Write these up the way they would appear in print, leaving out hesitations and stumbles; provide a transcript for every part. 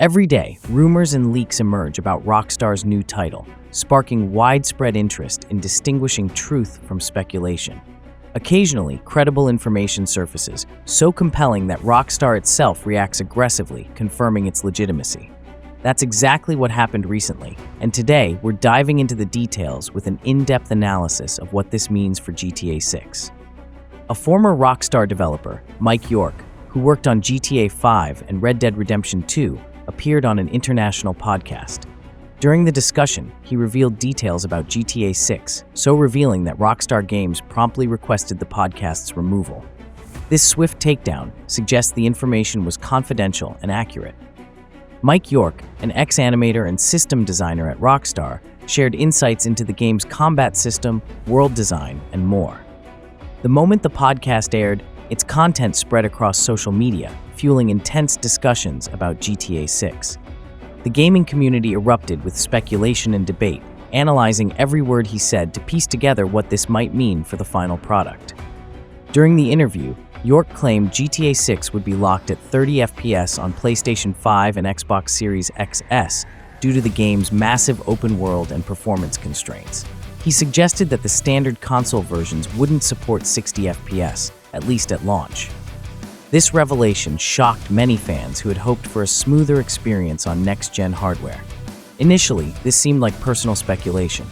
Every day, rumors and leaks emerge about Rockstar's new title, sparking widespread interest in distinguishing truth from speculation. Occasionally, credible information surfaces, so compelling that Rockstar itself reacts aggressively, confirming its legitimacy. That's exactly what happened recently, and today we're diving into the details with an in-depth analysis of what this means for GTA 6. A former Rockstar developer, Mike York, who worked on GTA 5 and Red Dead Redemption 2, appeared on an international podcast. During the discussion, he revealed details about GTA 6, so revealing that Rockstar Games promptly requested the podcast's removal. This swift takedown suggests the information was confidential and accurate. Mike York, an ex-animator and system designer at Rockstar, shared insights into the game's combat system, world design, and more. The moment the podcast aired, its content spread across social media, fueling intense discussions about GTA 6. The gaming community erupted with speculation and debate, analyzing every word he said to piece together what this might mean for the final product. During the interview, York claimed GTA 6 would be locked at 30 FPS on PlayStation 5 and Xbox Series XS due to the game's massive open world and performance constraints. He suggested that the standard console versions wouldn't support 60 FPS, at least at launch. This revelation shocked many fans who had hoped for a smoother experience on next-gen hardware. Initially, this seemed like personal speculation.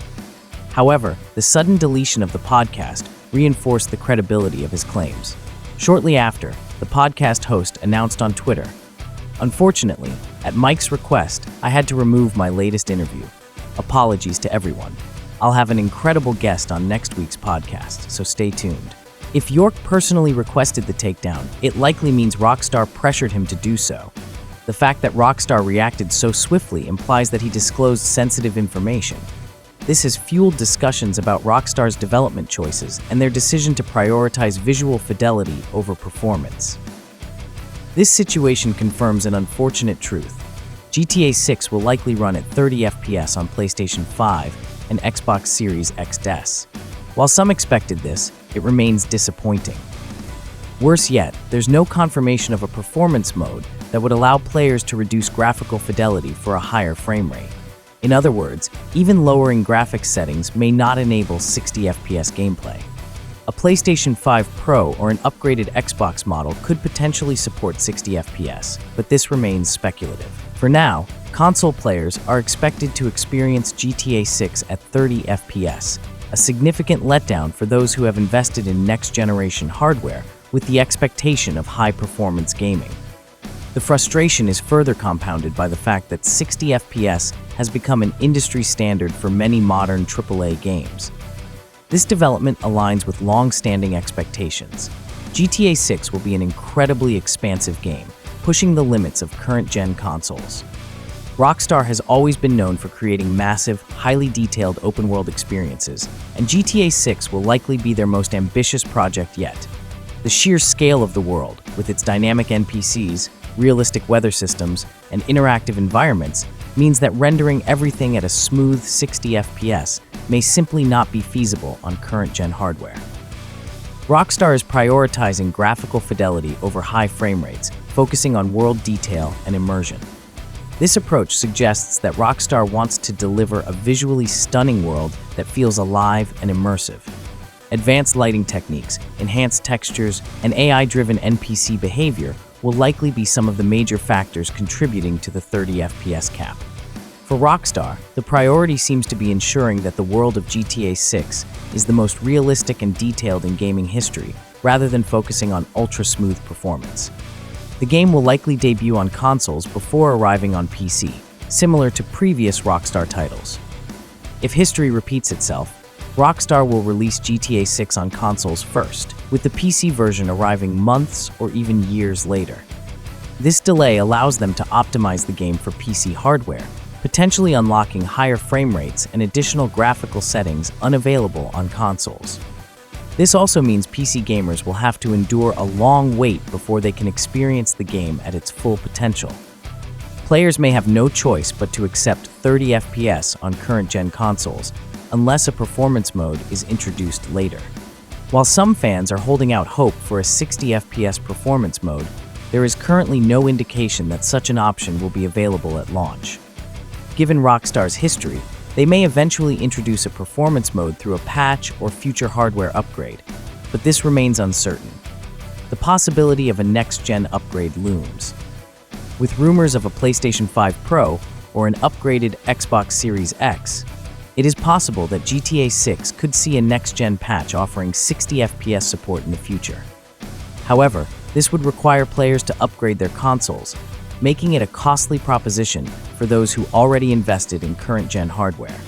However, the sudden deletion of the podcast reinforced the credibility of his claims. Shortly after, the podcast host announced on Twitter, "Unfortunately, at Mike's request, I had to remove my latest interview. Apologies to everyone. I'll have an incredible guest on next week's podcast, so stay tuned." If York personally requested the takedown, it likely means Rockstar pressured him to do so. The fact that Rockstar reacted so swiftly implies that he disclosed sensitive information. This has fueled discussions about Rockstar's development choices and their decision to prioritize visual fidelity over performance. This situation confirms an unfortunate truth. GTA 6 will likely run at 30 FPS on PlayStation 5 and Xbox Series XS. While some expected this, it remains disappointing. Worse yet, there's no confirmation of a performance mode that would allow players to reduce graphical fidelity for a higher frame rate. In other words, even lowering graphics settings may not enable 60 FPS gameplay. A PlayStation 5 Pro or an upgraded Xbox model could potentially support 60 FPS, but this remains speculative. For now, console players are expected to experience GTA 6 at 30 FPS, a significant letdown for those who have invested in next-generation hardware with the expectation of high-performance gaming. The frustration is further compounded by the fact that 60 FPS has become an industry standard for many modern AAA games. This development aligns with long-standing expectations. GTA 6 will be an incredibly expansive game, pushing the limits of current-gen consoles. Rockstar has always been known for creating massive, highly detailed open-world experiences, and GTA 6 will likely be their most ambitious project yet. The sheer scale of the world, with its dynamic NPCs, realistic weather systems, and interactive environments, means that rendering everything at a smooth 60 FPS may simply not be feasible on current-gen hardware. Rockstar is prioritizing graphical fidelity over high frame rates, focusing on world detail and immersion. This approach suggests that Rockstar wants to deliver a visually stunning world that feels alive and immersive. Advanced lighting techniques, enhanced textures, and AI-driven NPC behavior will likely be some of the major factors contributing to the 30 FPS cap. For Rockstar, the priority seems to be ensuring that the world of GTA 6 is the most realistic and detailed in gaming history, rather than focusing on ultra-smooth performance. The game will likely debut on consoles before arriving on PC, similar to previous Rockstar titles. If history repeats itself, Rockstar will release GTA 6 on consoles first, with the PC version arriving months or even years later. This delay allows them to optimize the game for PC hardware, potentially unlocking higher frame rates and additional graphical settings unavailable on consoles. This also means PC gamers will have to endure a long wait before they can experience the game at its full potential. Players may have no choice but to accept 30 FPS on current-gen consoles, unless a performance mode is introduced later. While some fans are holding out hope for a 60 FPS performance mode, there is currently no indication that such an option will be available at launch. Given Rockstar's history, they may eventually introduce a performance mode through a patch or future hardware upgrade, but this remains uncertain. The possibility of a next-gen upgrade looms. With rumors of a PlayStation 5 Pro or an upgraded Xbox Series X, it is possible that GTA 6 could see a next-gen patch offering 60 FPS support in the future. However, this would require players to upgrade their consoles, making it a costly proposition for those who already invested in current-gen hardware.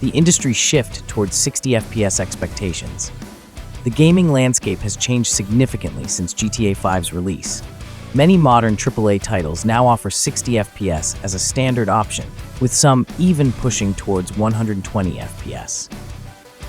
The industry shift towards 60 FPS expectations. The gaming landscape has changed significantly since GTA 5's release. Many modern AAA titles now offer 60 FPS as a standard option, with some even pushing towards 120 FPS.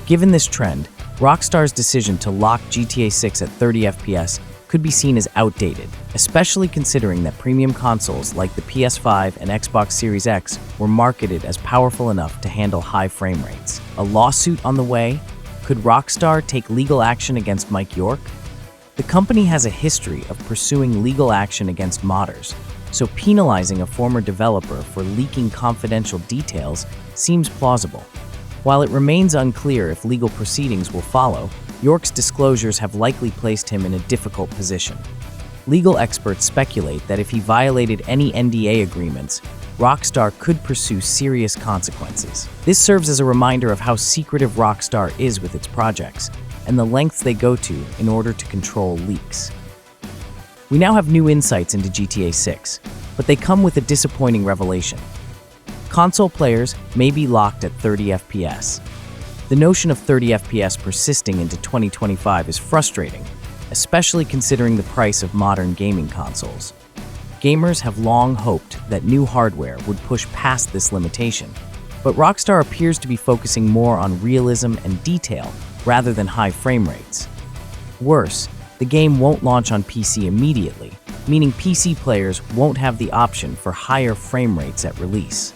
Given this trend, Rockstar's decision to lock GTA 6 at 30 FPS could be seen as outdated, especially considering that premium consoles like the PS5 and Xbox Series X were marketed as powerful enough to handle high frame rates. A lawsuit on the way? Could Rockstar take legal action against Mike York? The company has a history of pursuing legal action against modders, so penalizing a former developer for leaking confidential details seems plausible. While it remains unclear if legal proceedings will follow, York's disclosures have likely placed him in a difficult position. Legal experts speculate that if he violated any NDA agreements, Rockstar could pursue serious consequences. This serves as a reminder of how secretive Rockstar is with its projects, and the lengths they go to in order to control leaks. We now have new insights into GTA 6, but they come with a disappointing revelation. Console players may be locked at 30 FPS. The notion of 30 FPS persisting into 2025 is frustrating, especially considering the price of modern gaming consoles. Gamers have long hoped that new hardware would push past this limitation, but Rockstar appears to be focusing more on realism and detail rather than high frame rates. Worse, the game won't launch on PC immediately, meaning PC players won't have the option for higher frame rates at release.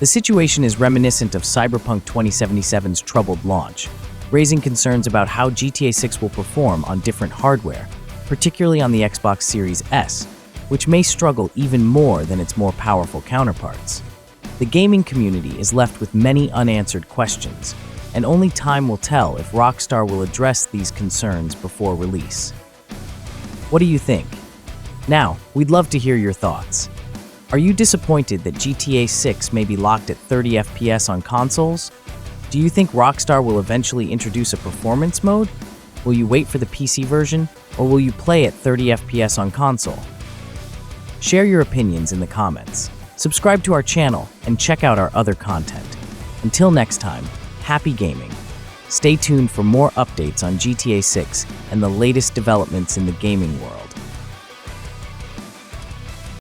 The situation is reminiscent of Cyberpunk 2077's troubled launch, raising concerns about how GTA 6 will perform on different hardware, particularly on the Xbox Series S, which may struggle even more than its more powerful counterparts. The gaming community is left with many unanswered questions, and only time will tell if Rockstar will address these concerns before release. What do you think? Now, we'd love to hear your thoughts. Are you disappointed that GTA 6 may be locked at 30 FPS on consoles? Do you think Rockstar will eventually introduce a performance mode? Will you wait for the PC version, or will you play at 30 FPS on console? Share your opinions in the comments. Subscribe to our channel and check out our other content. Until next time, happy gaming. Stay tuned for more updates on GTA 6 and the latest developments in the gaming world.